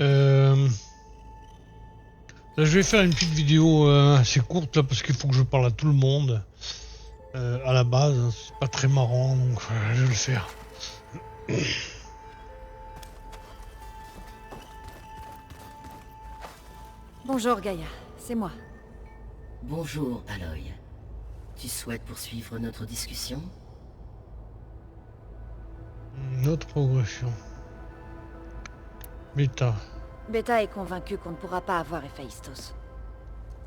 Euh, Là, je vais faire une petite vidéo assez courte là parce qu'il faut que je parle à tout le monde. À la base, hein, c'est pas très marrant donc je vais le faire. Bonjour Gaïa, c'est moi. Bonjour, Aloy. Tu souhaites poursuivre notre discussion? Notre progression. Bêta. Beta est convaincue qu'on ne pourra pas avoir Héphaïstos.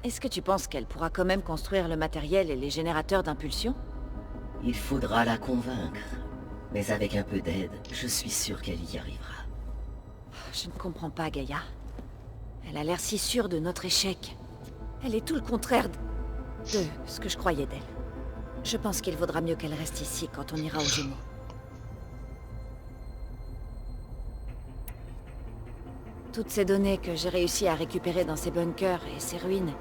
Est-ce que tu penses qu'elle pourra quand même construire le matériel et les générateurs d'impulsion? Il faudra la convaincre. Mais avec un peu d'aide, je suis sûr qu'elle y arrivera. Je ne comprends pas, Gaïa. Elle a l'air si sûre de notre échec. Elle est tout le contraire de ce que je croyais d'elle. Je pense qu'il vaudra mieux qu'elle reste ici quand on ira aux Gémeaux. Toutes ces données que j'ai réussi à récupérer dans ces bunkers et ces ruines,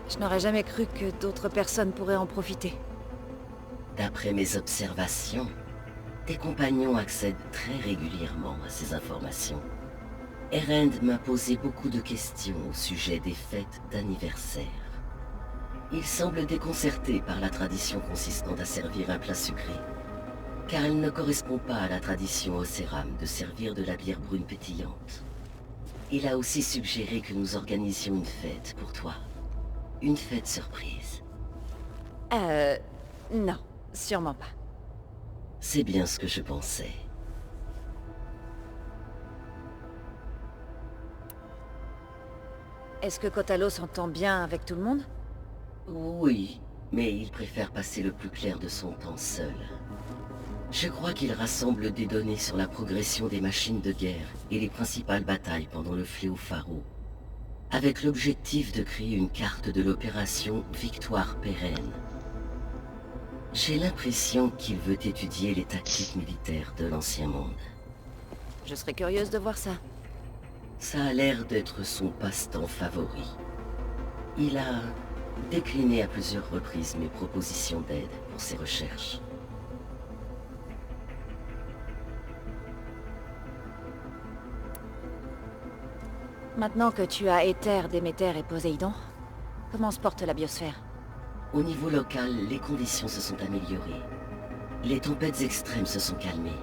je n'aurais jamais cru que d'autres personnes pourraient en profiter. D'après mes observations, tes compagnons accèdent très régulièrement à ces informations. Erend m'a posé beaucoup de questions au sujet des fêtes d'anniversaire. Il semble déconcerté par la tradition consistant à servir un plat sucré, car elle ne correspond pas à la tradition Océram de servir de la bière brune pétillante. Il a aussi suggéré que nous organisions une fête pour toi. Une fête surprise. Non, sûrement pas. C'est bien ce que je pensais. Est-ce que Kotalo s'entend bien avec tout le monde? Oui, mais il préfère passer le plus clair de son temps seul. Je crois qu'il rassemble des données sur la progression des machines de guerre et les principales batailles pendant le fléau Pharaon, avec l'objectif de créer une carte de l'opération Victoire pérenne. J'ai l'impression qu'il veut étudier les tactiques militaires de l'Ancien Monde. Je serais curieuse de voir ça. Ça a l'air d'être son passe-temps favori. Il a décliné à plusieurs reprises mes propositions d'aide pour ses recherches. Maintenant que tu as Éther, Déméter et Poséidon, comment se porte la biosphère? Au niveau local, les conditions se sont améliorées. Les tempêtes extrêmes se sont calmées.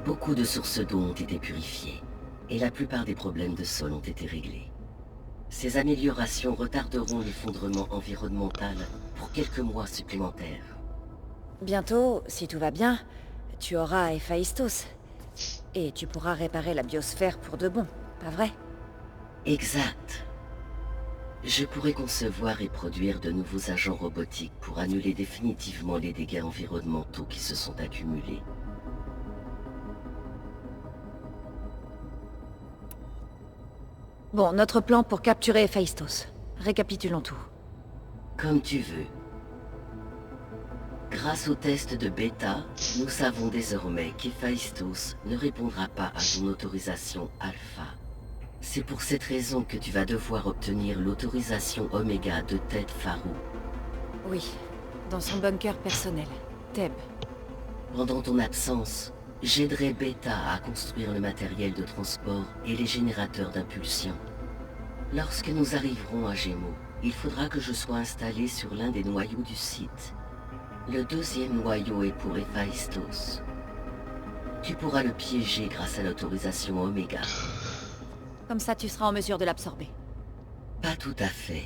Beaucoup de sources d'eau ont été purifiées. Et la plupart des problèmes de sol ont été réglés. Ces améliorations retarderont l'effondrement environnemental pour quelques mois supplémentaires. Bientôt, si tout va bien, tu auras Héphaïstos. Et tu pourras réparer la biosphère pour de bon, pas vrai? Exact. Je pourrais concevoir et produire de nouveaux agents robotiques pour annuler définitivement les dégâts environnementaux qui se sont accumulés. Bon, notre plan pour capturer Héphaïstos. Récapitulons tout. Comme tu veux. Grâce au test de bêta, nous savons désormais qu'Héphaïstos ne répondra pas à ton autorisation alpha. C'est pour cette raison que tu vas devoir obtenir l'autorisation Oméga de Ted Pharaon. Oui, dans son bunker personnel, Thèbes. Pendant ton absence, j'aiderai Beta à construire le matériel de transport et les générateurs d'impulsion. Lorsque nous arriverons à Gémeaux, il faudra que je sois installé sur l'un des noyaux du site. Le deuxième noyau est pour Héphaïstos. Tu pourras le piéger grâce à l'autorisation Oméga. Comme ça, tu seras en mesure de l'absorber. Pas tout à fait.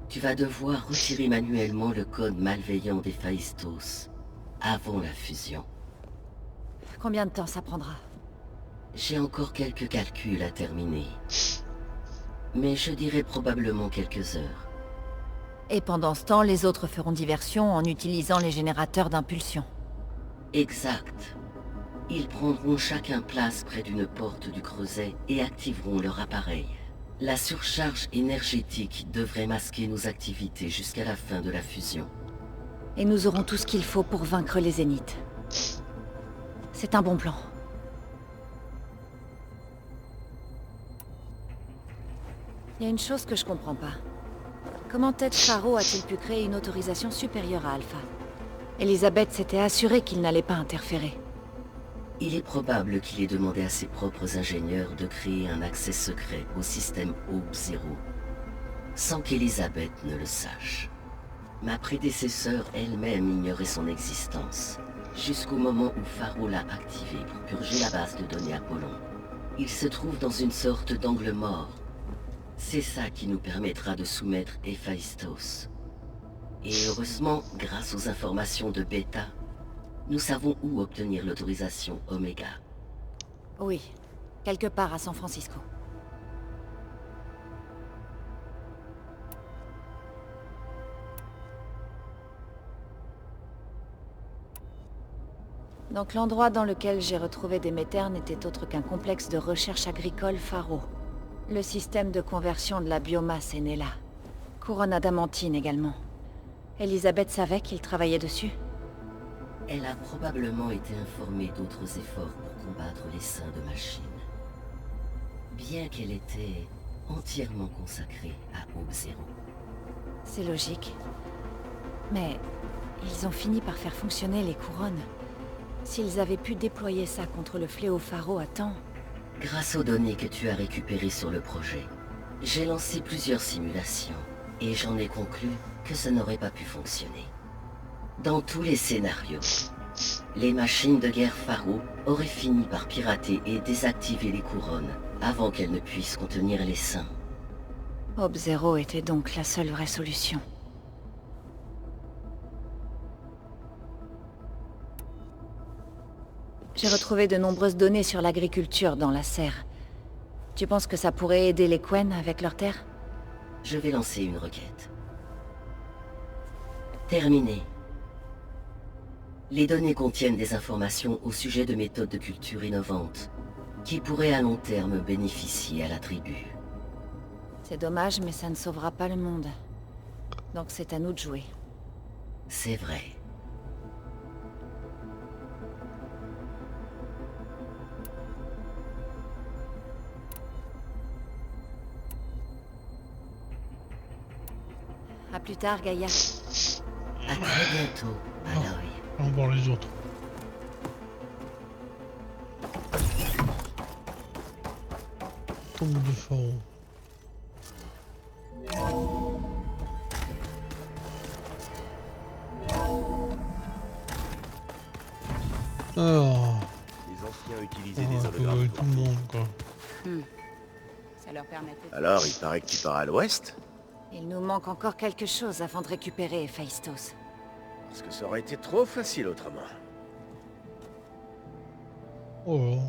Tu vas devoir retirer manuellement le code malveillant d'Héphaïstos avant la fusion. Combien de temps ça prendra? J'ai encore quelques calculs à terminer. Mais je dirais probablement quelques heures. Et pendant ce temps, les autres feront diversion en utilisant les générateurs d'impulsion. Exact. Ils prendront chacun place près d'une porte du creuset et activeront leur appareil. La surcharge énergétique devrait masquer nos activités jusqu'à la fin de la fusion. Et nous aurons tout ce qu'il faut pour vaincre les Zéniths. C'est un bon plan. Il y a une chose que je comprends pas. Comment Ted Pharaon a-t-il pu créer une autorisation supérieure à Alpha? Elisabeth s'était assurée qu'il n'allait pas interférer. Il est probable qu'il ait demandé à ses propres ingénieurs de créer un accès secret au système Aube Zéro, sans qu'Elisabeth ne le sache. Ma prédécesseur elle-même ignorait son existence, jusqu'au moment où Faro l'a activé pour purger la base de données Apollon. Il se trouve dans une sorte d'angle mort. C'est ça qui nous permettra de soumettre Héphaïstos. Et heureusement, grâce aux informations de Beta, nous savons où obtenir l'autorisation Oméga. Oui, quelque part à San Francisco. Donc l'endroit dans lequel j'ai retrouvé Déméter n'était autre qu'un complexe de recherche agricole Faro. Le système de conversion de la biomasse est né là. Couronne adamantine également. Elisabeth savait qu'il travaillait dessus? Elle a probablement été informée d'autres efforts pour combattre les saints de machines. Bien qu'elle était entièrement consacrée à Aube Zéro. C'est logique. Mais ils ont fini par faire fonctionner les couronnes. S'ils avaient pu déployer ça contre le fléau Faro à temps... Grâce aux données que tu as récupérées sur le projet, j'ai lancé plusieurs simulations, et j'en ai conclu que ça n'aurait pas pu fonctionner. Dans tous les scénarios, les machines de guerre Faro auraient fini par pirater et désactiver les couronnes avant qu'elles ne puissent contenir les saints. Aube Zéro était donc la seule vraie solution. J'ai retrouvé de nombreuses données sur l'agriculture dans la serre. Tu penses que ça pourrait aider les Quen avec leurs terres? Je vais lancer une requête. Terminé. Les données contiennent des informations au sujet de méthodes de culture innovantes qui pourraient à long terme bénéficier à la tribu. C'est dommage, mais ça ne sauvera pas le monde. Donc c'est à nous de jouer. C'est vrai. À plus tard, Gaïa. À très bientôt, Aloy. On va voir les autres. Tombe de Faro. Alors, Les anciens utilisaient on des va hologrammes. trouver tout le monde quoi. Ça leur permettait... Alors, il paraît que tu pars à l'ouest? Il nous manque encore quelque chose avant de récupérer Héphaïstos. Parce que ça aurait été trop facile autrement. Oh,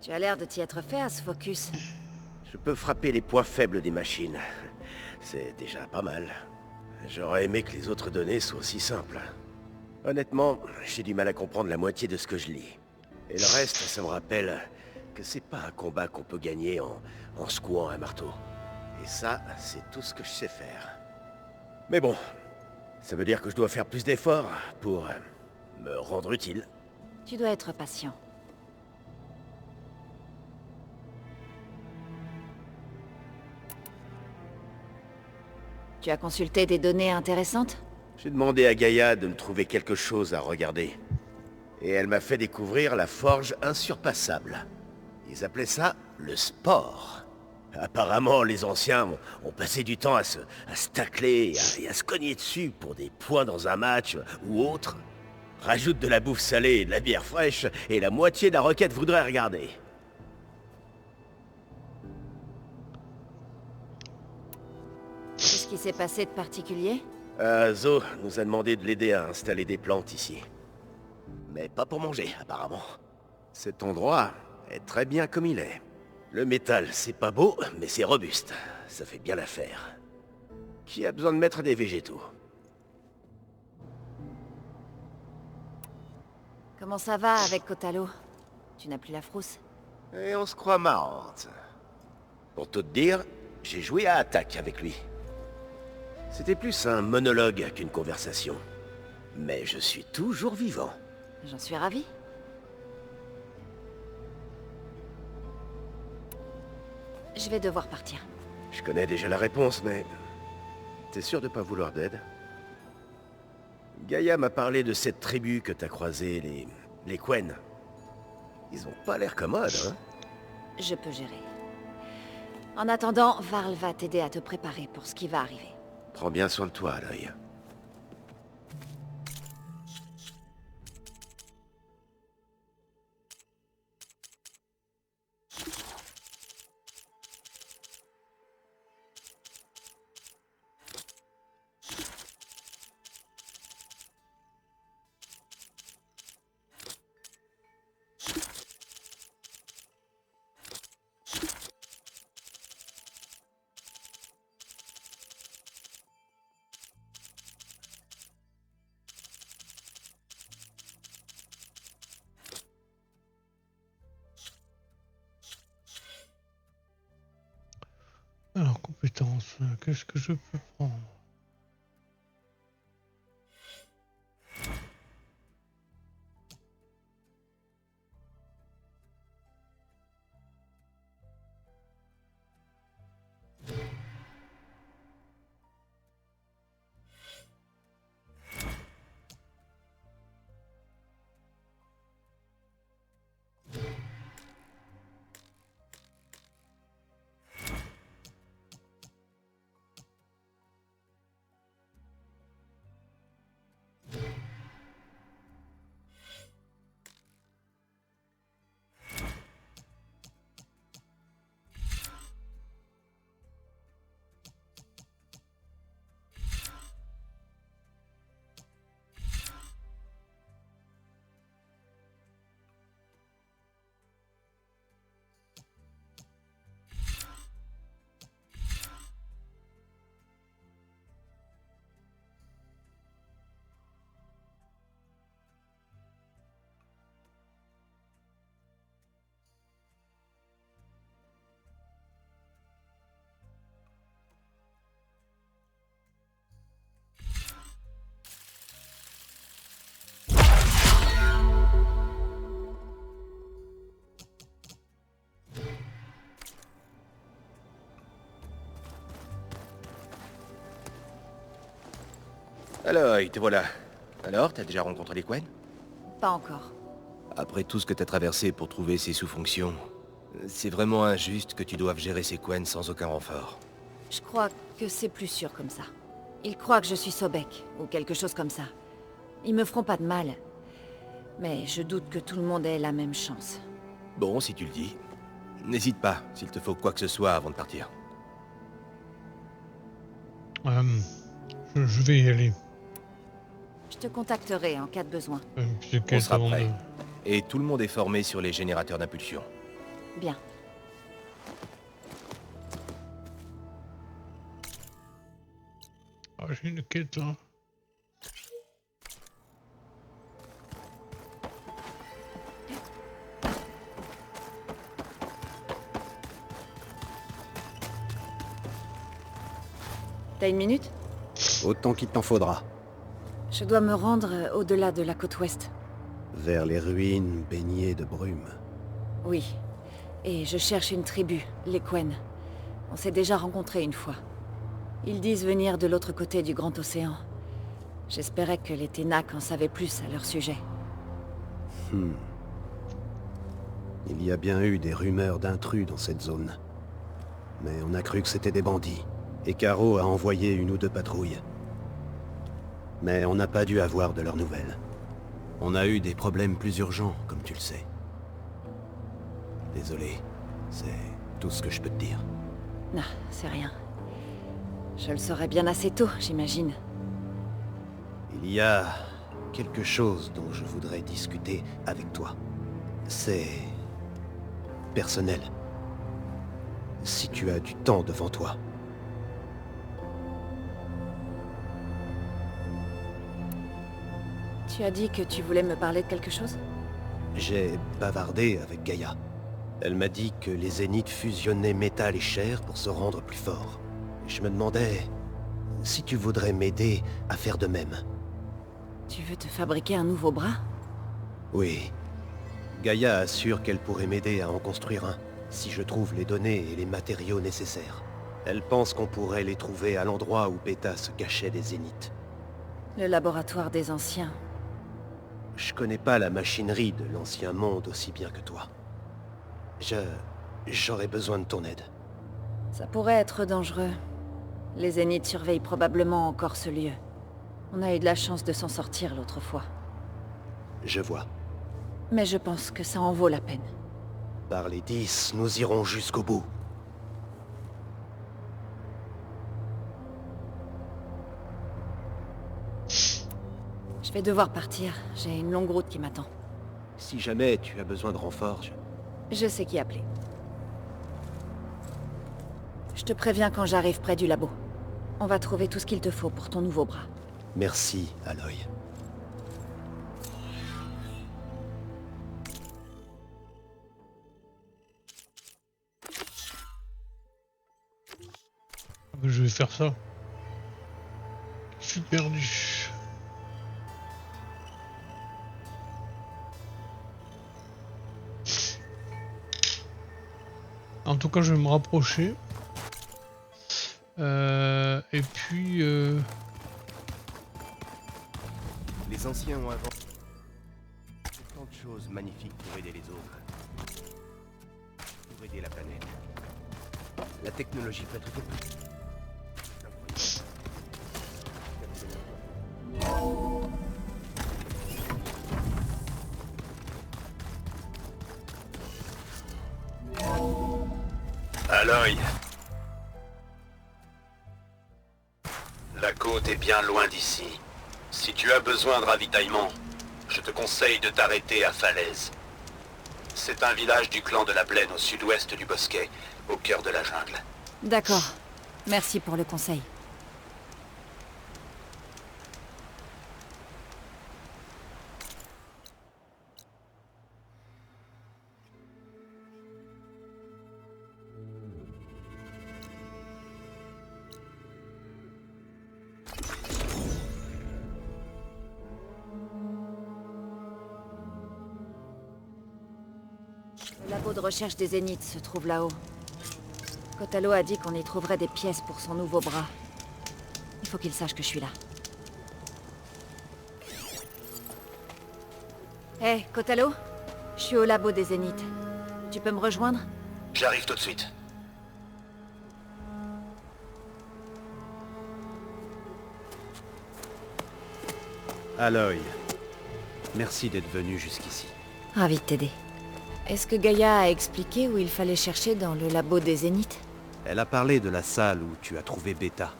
Tu as l'air de t'y être fait à ce focus. Je peux frapper les points faibles des machines. C'est déjà pas mal. J'aurais aimé que les autres données soient aussi simples. Honnêtement, j'ai du mal à comprendre la moitié de ce que je lis. Et le reste, ça me rappelle que c'est pas un combat qu'on peut gagner en secouant un marteau. Et ça, c'est tout ce que je sais faire. Mais bon, ça veut dire que je dois faire plus d'efforts pour me rendre utile. Tu dois être patient. Tu as consulté des données intéressantes? J'ai demandé à Gaïa de me trouver quelque chose à regarder. Et elle m'a fait découvrir la forge insurpassable. Ils appelaient ça le sport. Apparemment, les anciens ont passé du temps à se tacler et à se cogner dessus pour des points dans un match ou autre. Rajoute de la bouffe salée et de la bière fraîche, et la moitié de la requête voudrait regarder. Qu'est-ce qui s'est passé de particulier? Zo nous a demandé de l'aider à installer des plantes ici. Mais pas pour manger, apparemment. Cet endroit est très bien comme il est. Le métal, c'est pas beau, mais c'est robuste. Ça fait bien l'affaire. Qui a besoin de mettre des végétaux? Comment ça va avec Kotalo? Tu n'as plus la frousse? Et on se croit marrante. Pour tout te dire, j'ai joué à Attaque avec lui. C'était plus un monologue qu'une conversation. Mais je suis toujours vivant. J'en suis ravie. Je vais devoir partir. Je connais déjà la réponse, mais... T'es sûr de pas vouloir d'aide? Gaïa m'a parlé de cette tribu que t'as croisée, Les Quen. Ils ont pas l'air commodes, hein? Je peux gérer. En attendant, Varl va t'aider à te préparer pour ce qui va arriver. Prends bien soin de toi, Aloy. Alors, compétences, qu'est-ce que je peux prendre? Aloy, te voilà. Alors, t'as déjà rencontré les Quen? Pas encore. Après tout ce que t'as traversé pour trouver ces sous-fonctions, c'est vraiment injuste que tu doives gérer ces Quen sans aucun renfort. Je crois que c'est plus sûr comme ça. Ils croient que je suis Sobek, ou quelque chose comme ça. Ils me feront pas de mal. Mais je doute que tout le monde ait la même chance. Bon, si tu le dis. N'hésite pas, s'il te faut quoi que ce soit avant de partir. Je vais y aller. Je te contacterai en cas de besoin. C'est On quel sera temps prêt. de- Et tout le monde est formé sur les générateurs d'impulsion. Bien. Ah, j'ai une quête là. T'as une minute? Autant qu'il t'en faudra. Je dois me rendre au-delà de la côte ouest. Vers les ruines baignées de brume. Oui. Et je cherche une tribu, les Quen. On s'est déjà rencontrés une fois. Ils disent venir de l'autre côté du grand océan. J'espérais que les Ténac en savaient plus à leur sujet. Il y a bien eu des rumeurs d'intrus dans cette zone. Mais on a cru que c'était des bandits. Et Caro a envoyé une ou deux patrouilles. Mais on n'a pas dû avoir de leurs nouvelles. On a eu des problèmes plus urgents, comme tu le sais. Désolé, c'est tout ce que je peux te dire. Non, c'est rien. Je le saurai bien assez tôt, j'imagine. Il y a quelque chose dont je voudrais discuter avec toi. C'est personnel. Si tu as du temps devant toi. Tu as dit que tu voulais me parler de quelque chose? J'ai bavardé avec Gaïa. Elle m'a dit que les Zéniths fusionnaient métal et chair pour se rendre plus forts. Je me demandais si tu voudrais m'aider à faire de même. Tu veux te fabriquer un nouveau bras? Oui. Gaïa assure qu'elle pourrait m'aider à en construire un, si je trouve les données et les matériaux nécessaires. Elle pense qu'on pourrait les trouver à l'endroit où Beta se cachait des Zéniths. Le laboratoire des anciens. je connais pas la machinerie de l'ancien monde aussi bien que toi. J'aurais besoin de ton aide. Ça pourrait être dangereux. Les Zéniths surveillent probablement encore ce lieu. On a eu de la chance de s'en sortir l'autre fois. Je vois. Mais je pense que ça en vaut la peine. Par les 10, nous irons jusqu'au bout. Je vais devoir partir. J'ai une longue route qui m'attend. Si jamais tu as besoin de renfort, Je sais qui appeler. Je te préviens quand j'arrive près du labo. On va trouver tout ce qu'il te faut pour ton nouveau bras. Merci, Aloy. Je vais faire ça. Je suis perdu. En tout cas, je vais me rapprocher. Et puis... Les anciens ont inventé tant de choses magnifiques pour aider les autres. Pour aider la planète. La technologie peut être tout plus. Aloy. La côte est bien loin d'ici. Si tu as besoin de ravitaillement, je te conseille de t'arrêter à Falaise. C'est un village du clan de la Plaine au sud-ouest du bosquet, au cœur de la jungle. D'accord. Merci pour le conseil. Le labo de recherche des Zéniths se trouve là-haut. Kotalo a dit qu'on y trouverait des pièces pour son nouveau bras. Il faut qu'il sache que je suis là. Hé, Kotalo? Je suis au labo des Zéniths. Tu peux me rejoindre? J'arrive tout de suite. Aloy, merci d'être venu jusqu'ici. Ravi de t'aider. Est-ce que Gaïa a expliqué où il fallait chercher dans le labo des Zéniths? Elle a parlé de la salle où tu as trouvé Beta,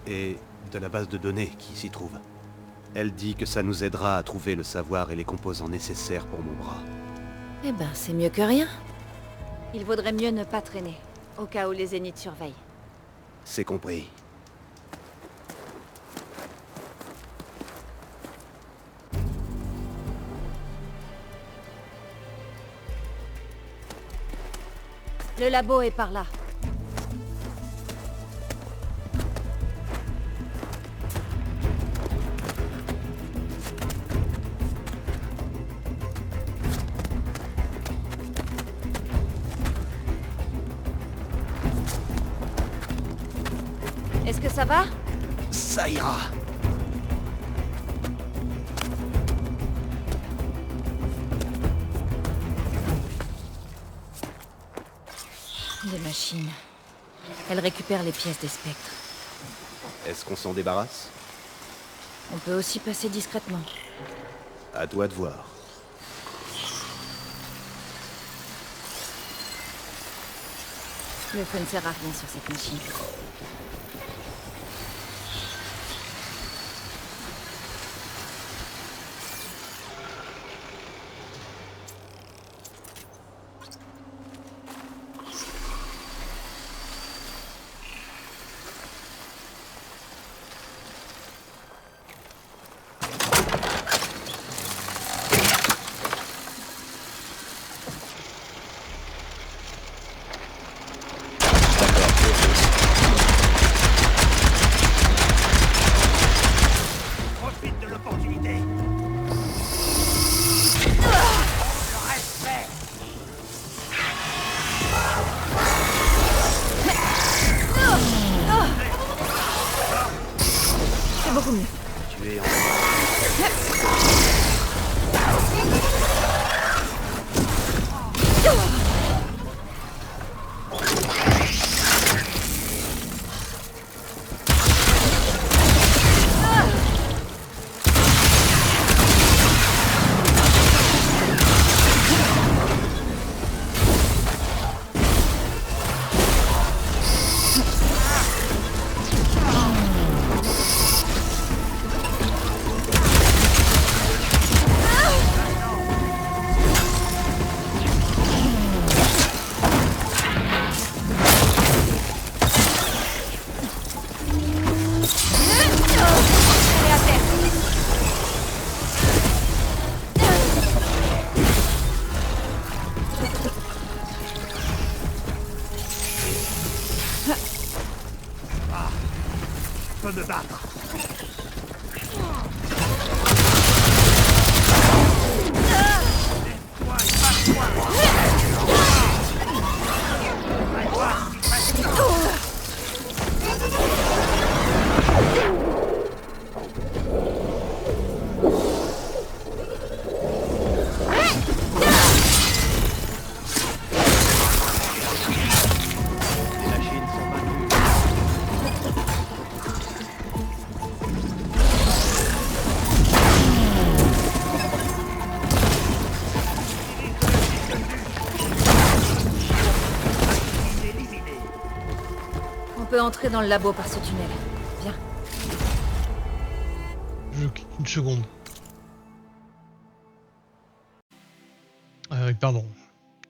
et de la base de données qui s'y trouve. Elle dit que ça nous aidera à trouver le savoir et les composants nécessaires pour mon bras. Eh ben, c'est mieux que rien. Il vaudrait mieux ne pas traîner, au cas où les Zéniths surveillent. C'est compris. Le labo est par là. Est-ce que ça va? Ça ira. Des machines. Elles récupèrent les pièces des spectres. Est-ce qu'on s'en débarrasse? On peut aussi passer discrètement. À toi de voir. Le feu ne sert à rien sur cette machine. peut entrer dans le labo par ce tunnel. Viens. Je quitte une seconde. Pardon.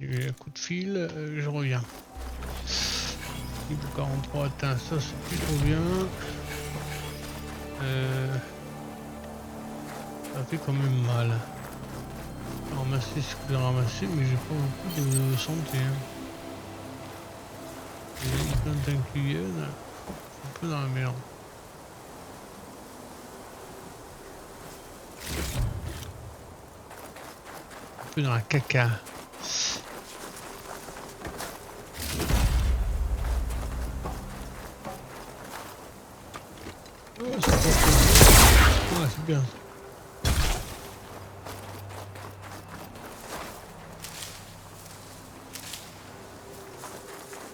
Il y a eu un coup de fil, je reviens. Niveau 43 atteint, ça c'est plutôt bien. Ça fait quand même mal. Ramasser ce que j'ai ramassé, mais j'ai pas beaucoup de santé. Hein. J'ai une plainte qui viennent. Un peu dans la merde. Un peu dans la caca. Oh, c'est pas cool. Ouais, c'est bien.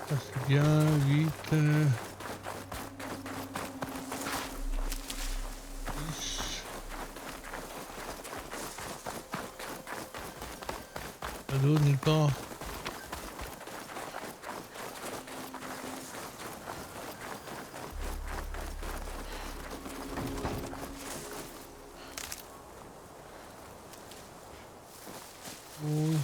Ça c'est bien, vite. 10. Allô, Nico. Oui.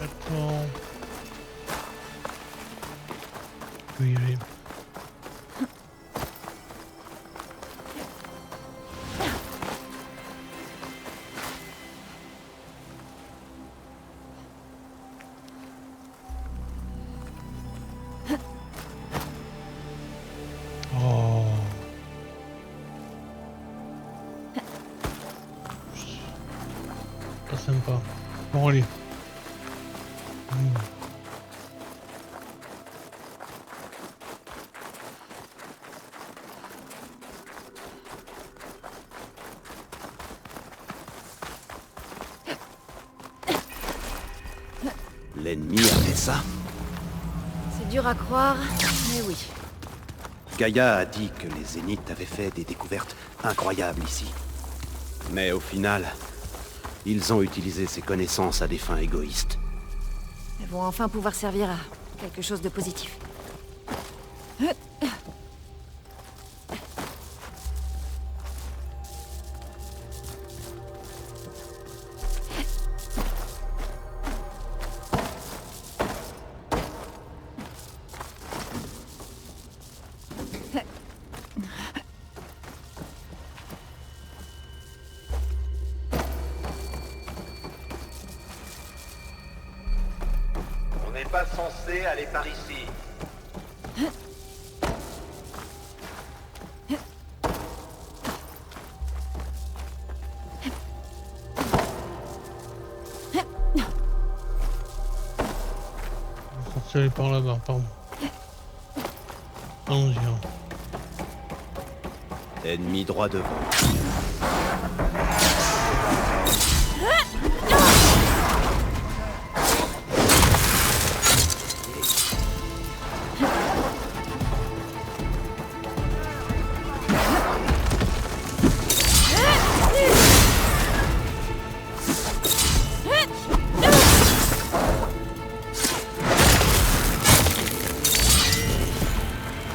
Attends. Oui, oui. Oh. Pas sympa. Bon, allez. L'ennemi a fait ça? C'est dur à croire, mais oui. Gaïa a dit que les Zéniths avaient fait des découvertes incroyables ici. Mais au final, ils ont utilisé ces connaissances à des fins égoïstes. Elles vont enfin pouvoir servir à quelque chose de positif. On n'est pas censé aller par ici. On est censé aller par là-bas, pardon. Allons-y. Hein. Ennemi droit devant.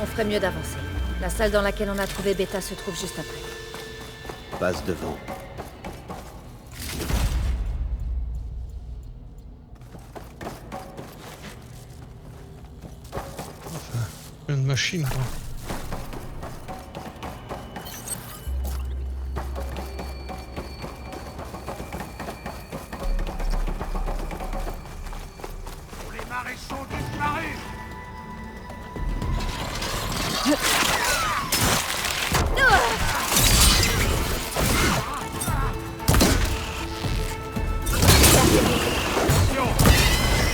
On ferait mieux d'avancer. La salle dans laquelle on a trouvé Beta se trouve juste après. Passe devant. Plein de machines, quoi. Les maréchaux disparus.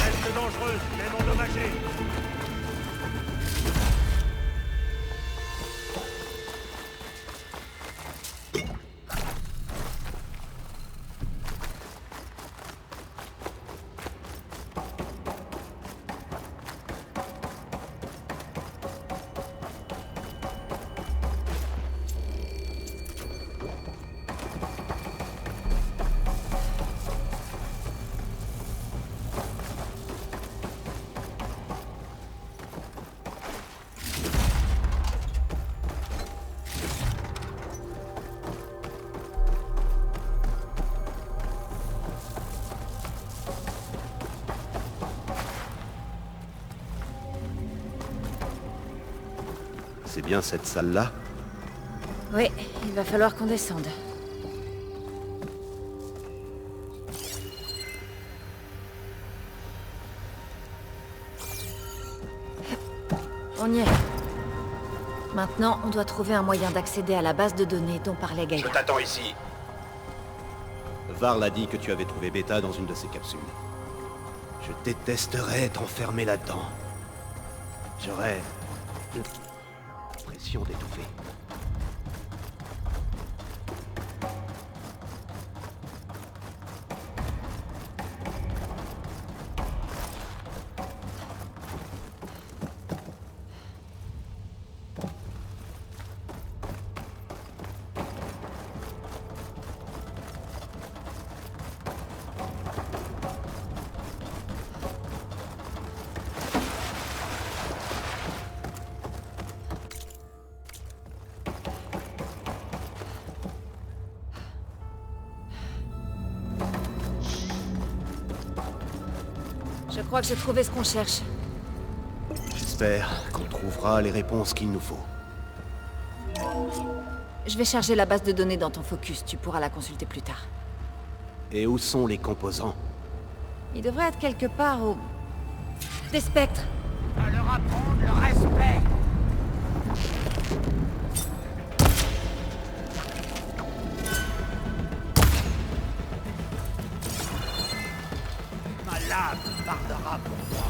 Reste dangereuse, même endommagée. C'est bien cette salle-là? Oui, il va falloir qu'on descende. On y est. Maintenant, on doit trouver un moyen d'accéder à la base de données dont parlait Je Gaïa. t'attends ici. Varl a dit que tu avais trouvé Beta dans une de ses capsules. Je détesterais être enfermé là-dedans. J'aurais l'impression d'étouffer. Je crois que j'ai trouvé ce qu'on cherche. J'espère qu'on trouvera les réponses qu'il nous faut. Je vais charger la base de données dans ton focus, tu pourras la consulter plus tard. Et où sont les composants? Il devrait être quelque part au... Des spectres. À leur apprendre le respect. Ma lame parlera pour moi.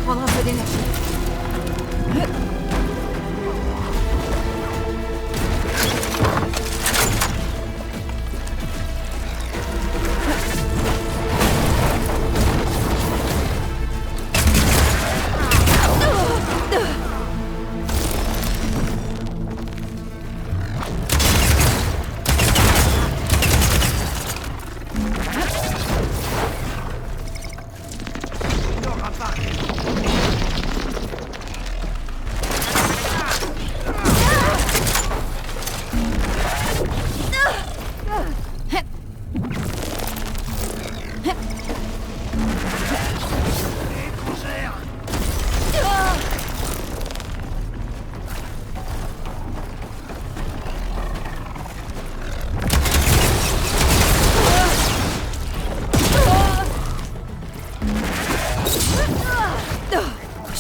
Prendre un peu d'énergie.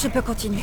Je peux continuer.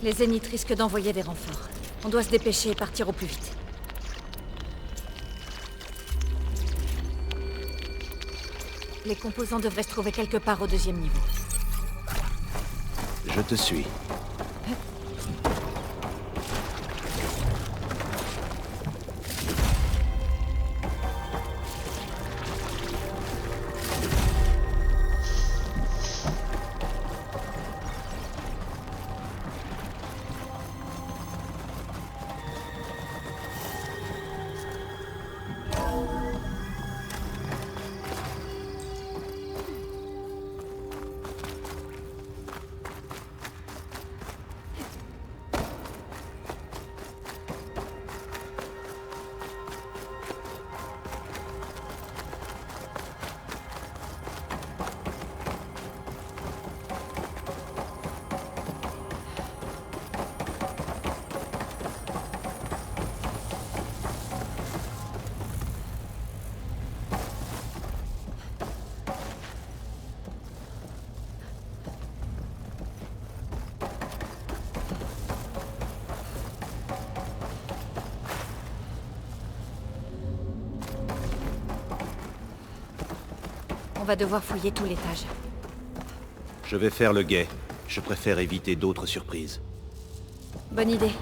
Les Zéniths risquent d'envoyer des renforts. On doit se dépêcher et partir au plus vite. Les composants devraient se trouver quelque part au 2e niveau. Je te suis. On va devoir fouiller tout l'étage. Je vais faire le guet. Je préfère éviter d'autres surprises. Bonne idée.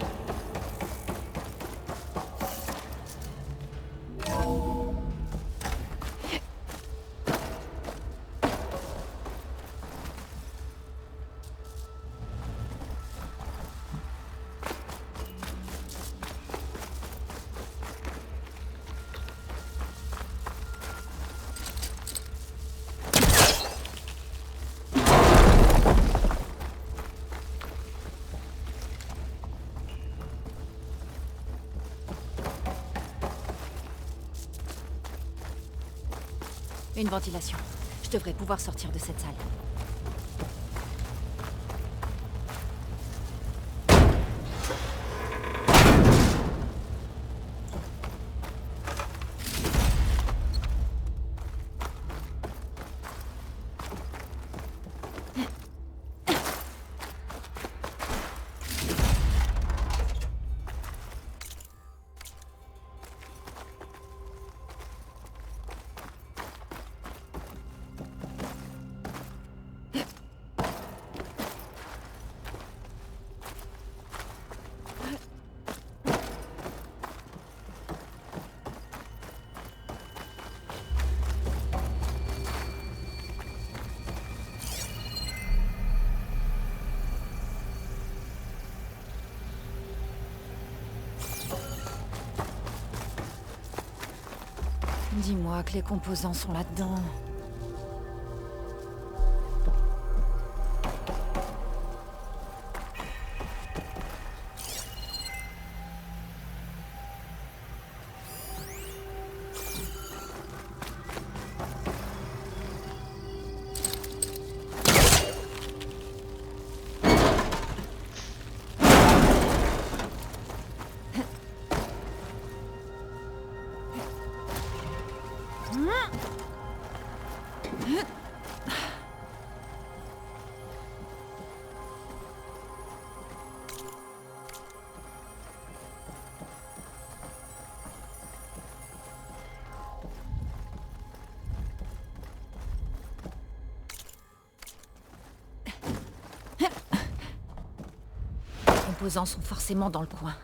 Une ventilation. Je devrais pouvoir sortir de cette salle. Dis-moi que les composants sont là-dedans. Les composants sont forcément dans le coin.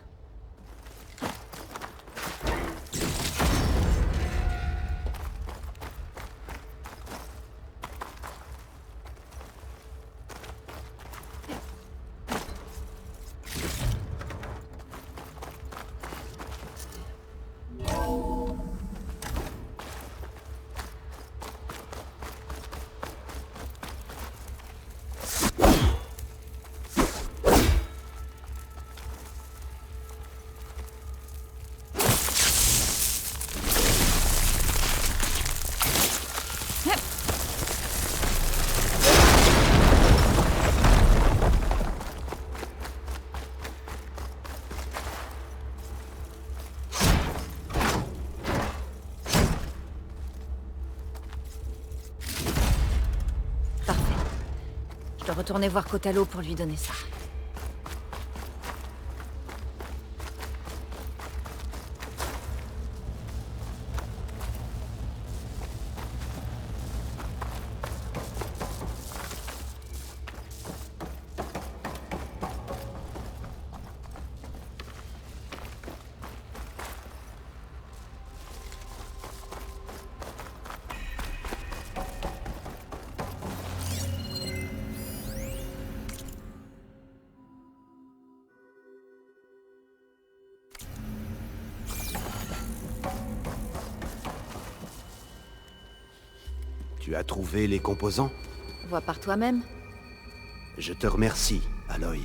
Je dois retourner voir Kotalo pour lui donner ça. Tu as trouvé les composants? Vois par toi-même. Je te remercie, Aloy.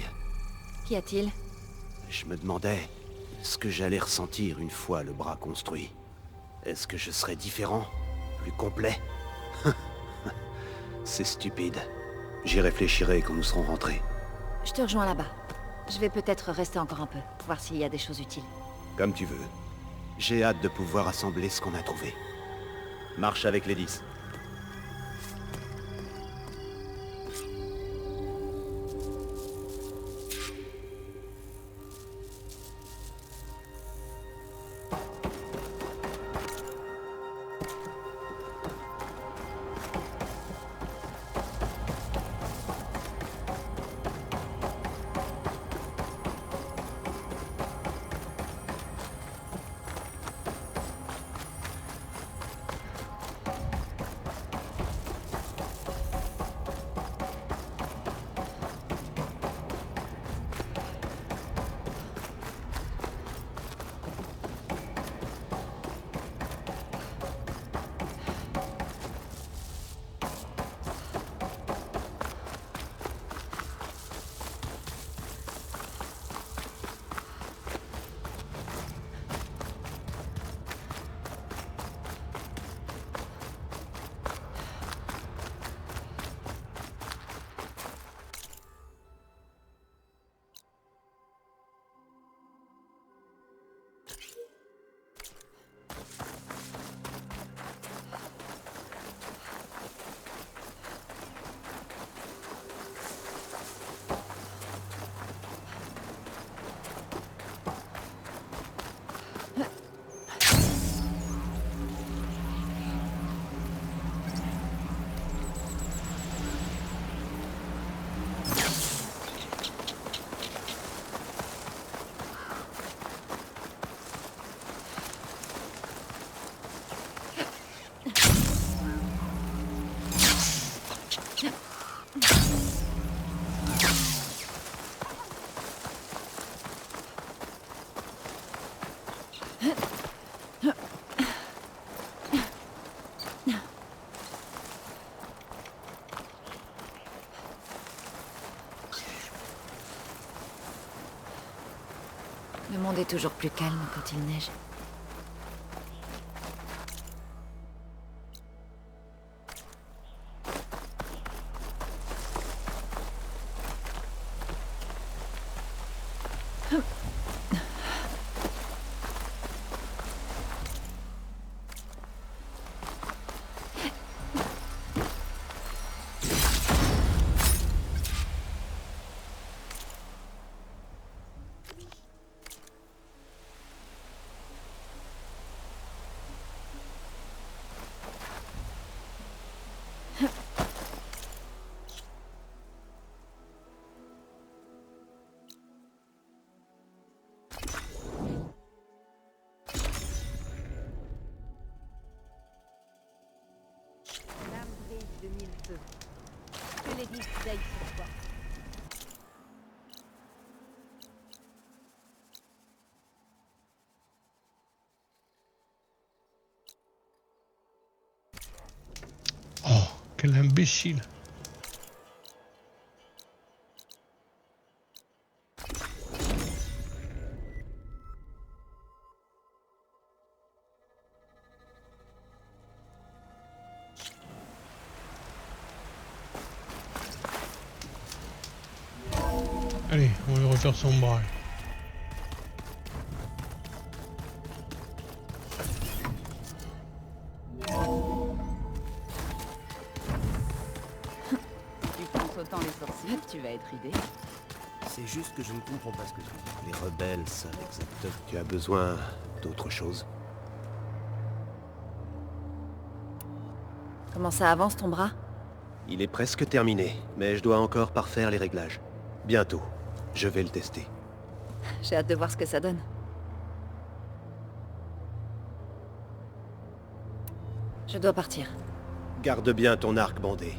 Qu'y a-t-il? Je me demandais ce que j'allais ressentir une fois le bras construit. Est-ce que je serais différent? Plus complet? C'est stupide. J'y réfléchirai quand nous serons rentrés. Je te rejoins là-bas. Je vais peut-être rester encore un peu, voir s'il y a des choses utiles. Comme tu veux. J'ai hâte de pouvoir assembler ce qu'on a trouvé. Marche avec les 10. Le monde est toujours plus calme quand il neige. De mille feux. Que les disques veillent sur toi. Oh, quel imbécile. Allez, on va lui refaire son bras. Tu penses autant les sorciers, tu vas être idée. C'est juste que je ne comprends pas ce que tu dis. Les rebelles savent exactement. Tu as besoin d'autre chose? Comment ça avance ton bras? Il est presque terminé, mais je dois encore parfaire les réglages. Bientôt, je vais le tester. J'ai hâte de voir ce que ça donne. Je dois partir. Garde bien ton arc bandé.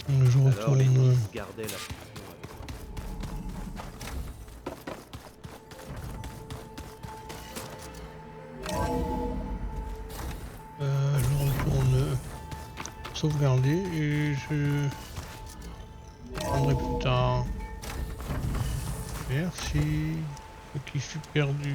Je Alors retourne. les Nis gardaient la... sauvegarder et je prendrai plus tard. Merci. Ce qui fut perdu.